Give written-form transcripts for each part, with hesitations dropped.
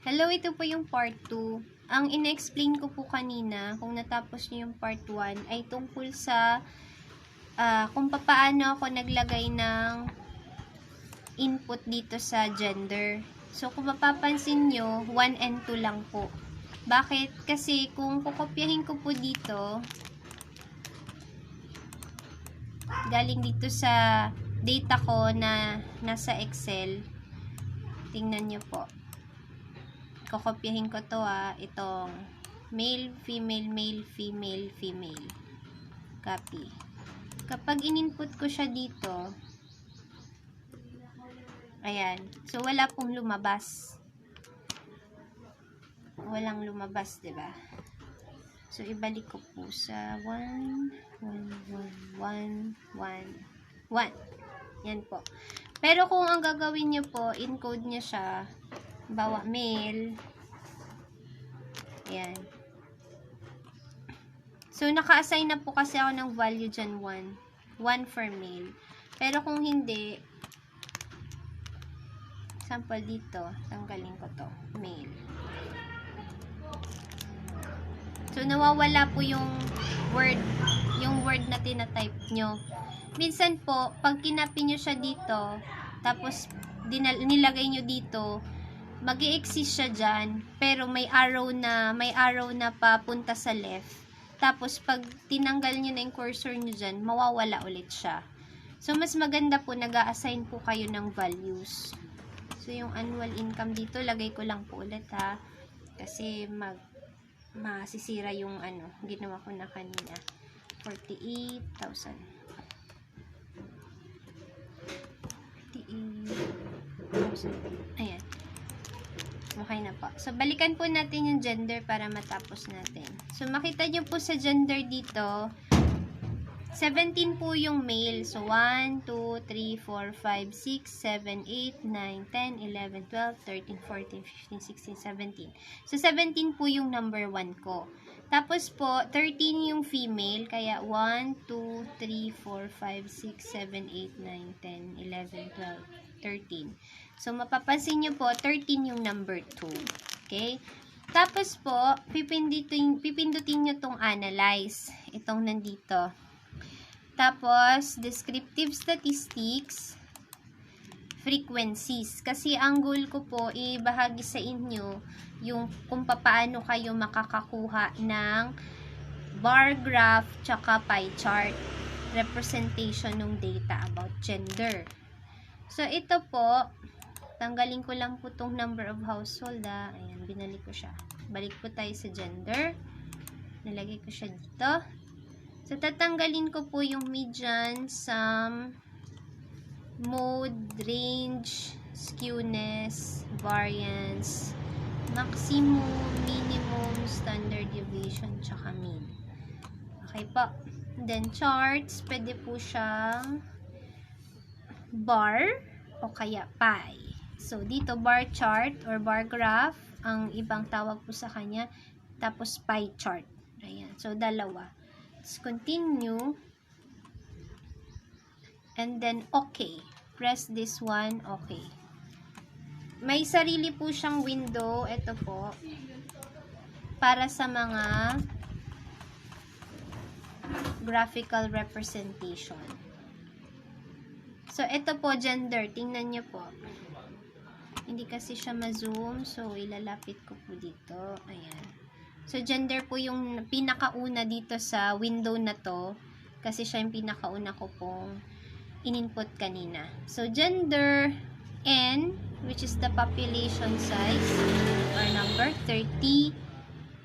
Hello, ito po yung part 2. Ang ina-explain ko po kanina, kung natapos niyo yung part 1, ay tungkol sa kung paano ako naglagay ng input dito sa gender. So, kung mapapansin nyo, 1 and 2 lang po. Bakit? Kasi kung kukopyahin ko po dito, galing dito sa data ko na nasa Excel, tingnan nyo po. Kokopyahin ko to itong male, female, male, female, female. Copy. Kapag in-input ko siya dito, ayan. So, wala pong lumabas. Walang lumabas, diba? So, ibalik ko po sa 1, 1, 1, 1, 1, 1. Yan po. Pero kung ang gagawin nyo po, encode nyo siya, bawa male. Ayan. So, naka-assign na po kasi ako ng value dyan 1. 1 for male. Pero kung hindi, sample dito, tanggalin ko to. Male. So, nawawala po yung word na tinatype nyo. Minsan po, pag kinapin nyo siya dito, tapos nilagay nyo dito, mag-i-exist siya dyan, pero may arrow na papunta sa left. Tapos, pag tinanggal nyo na yung cursor nyo dyan, mawawala ulit siya. So, mas maganda po, nag-a-assign po kayo ng values. So, yung annual income dito, lagay ko lang po ulit kasi masisira yung ginawa ko na kanina. 48,000. 48,000. Ayan. Okay na po. So, balikan po natin yung gender para matapos natin. So, makita nyo po sa gender dito, 17 po yung male. So, 1, 2, 3, 4, 5, 6, 7, 8, 9, 10, 11, 12, 13, 14, 15, 16, 17. So, 17 po yung number 1 ko. Tapos po, 13 yung female. Kaya, 1, 2, 3, 4, 5, 6, 7, 8, 9, 10, 11, 12, 13. So, mapapansin nyo po, 13 yung number 2. Okay? Tapos po, pipindutin nyo tong analyze. Itong nandito. Tapos, descriptive statistics, frequencies. Kasi ang goal ko po, ibahagi sa inyo yung kung paano kayo makakakuha ng bar graph tsaka pie chart. Representation ng data about gender. So, ito po, tanggalin ko lang po tong number of household. Ayan, binalik ko siya. Balik po tayo sa gender. Nalagay ko siya dito. So, tatanggalin ko po yung median, sum, mode, range, skewness, variance, maximum, minimum, standard deviation, tsaka mean. Okay po. Then, charts, pwede po siyang bar o kaya pie. So, dito, bar chart or bar graph, ang ibang tawag po sa kanya. Tapos, pie chart. Ayan. So, dalawa. Let's continue. And then, okay. Press this one, okay. May sarili po siyang window. Ito po. Para sa mga graphical representation. So, ito po, gender. Tingnan nyo po. Hindi kasi siya ma-zoom. So, ilalapit ko po dito. Ayan. So, gender po yung pinakauna dito sa window na to. Kasi siya yung pinakauna ko pong in-input kanina. So, gender N, which is the population size, or number 30.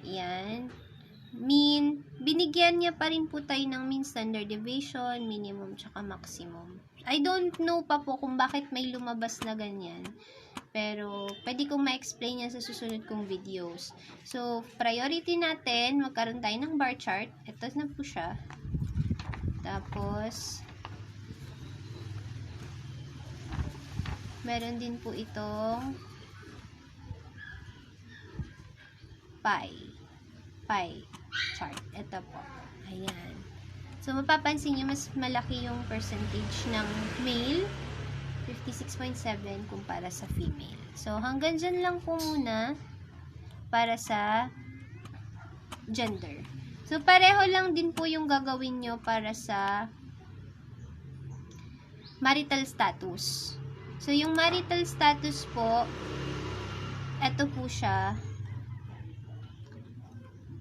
Ayan. Mean, binigyan niya pa rin po tayo ng mean, standard deviation, minimum, tsaka maximum. I don't know pa po kung bakit may lumabas na ganyan. Pero, pwede kong ma-explain yan sa susunod kong videos. So, priority natin, magkaroon tayo ng bar chart. Ito na po siya. Tapos, meron din po itong pie chart. Ito po. Ayan. So, mapapansin nyo, mas malaki yung percentage ng male 56.7 kumpara sa female. So, hanggang dyan lang po muna para sa gender. So, pareho lang din po yung gagawin nyo para sa marital status. So, yung marital status po, eto po siya.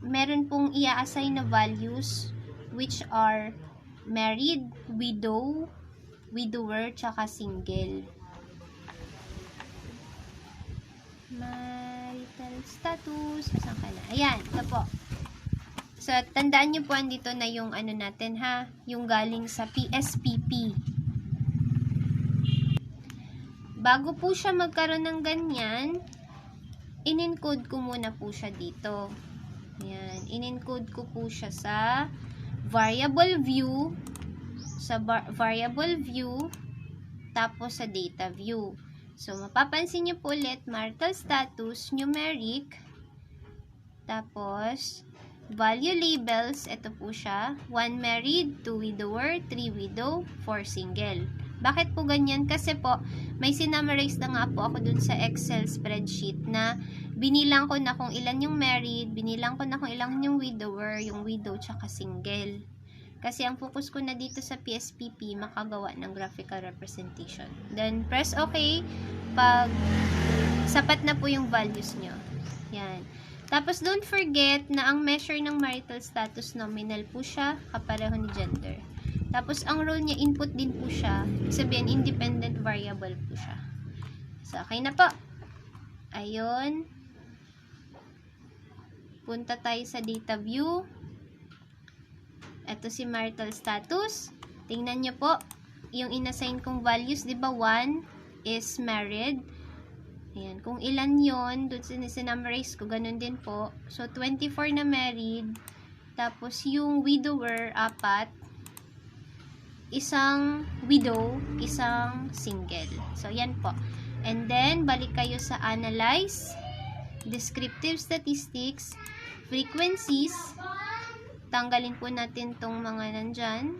Meron pong i-assign na values which are married, widow, widower, tsaka single. Marital status. Saan ka na? Ayan, ito po. So, tandaan nyo po, andito na yung ano natin ha, yung galing sa PSPP. Bago po siya magkaroon ng ganyan, in-encode ko muna po siya dito. Ayan, in-encode ko po siya sa variable view, tapos sa data view. So, mapapansin nyo po ulit, marital status, numeric, tapos, value labels, ito po siya, 1 married, 2 widower, 3 widow, 4 single. Bakit po ganyan? Kasi po, may sinummarize na nga po ako dun sa Excel spreadsheet na binilang ko na kung ilan yung married, binilang ko na kung ilan yung widower, yung widow, tsaka single. Kasi ang focus ko na dito sa PSPP, makagawa ng graphical representation. Then, press OK pag sapat na po yung values nyo. Yan. Tapos, don't forget na ang measure ng marital status nominal po siya, kapareho ni gender. Tapos, ang role niya, input din po siya. Sabihin, independent variable po siya. So, okay na po. Ayun. Punta tayo sa data view. Ito si marital status. Tingnan nyo po, yung inassign kong values, di ba 1 is married. Ayan, kung ilan yon, doon sinummarize ko, ganun din po. So, 24 na married, tapos yung widower, 4, isang widow, isang single. So, yan po. And then, balik kayo sa analyze, descriptive statistics, frequencies, tanggalin po natin tong mga nandyan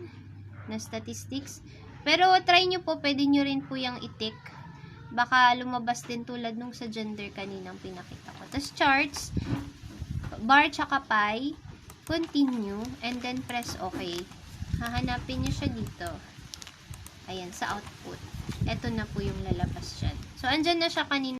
na statistics. Pero, try nyo po, pwede nyo rin po yung i-tick. Baka lumabas din tulad nung sa gender kaninang pinakita ko. Tapos charts, bar tsaka pie, continue, and then press OK. Hahanapin nyo siya dito. Ayan, sa output. Ito na po yung lalabas dyan. So, andyan na siya kanina.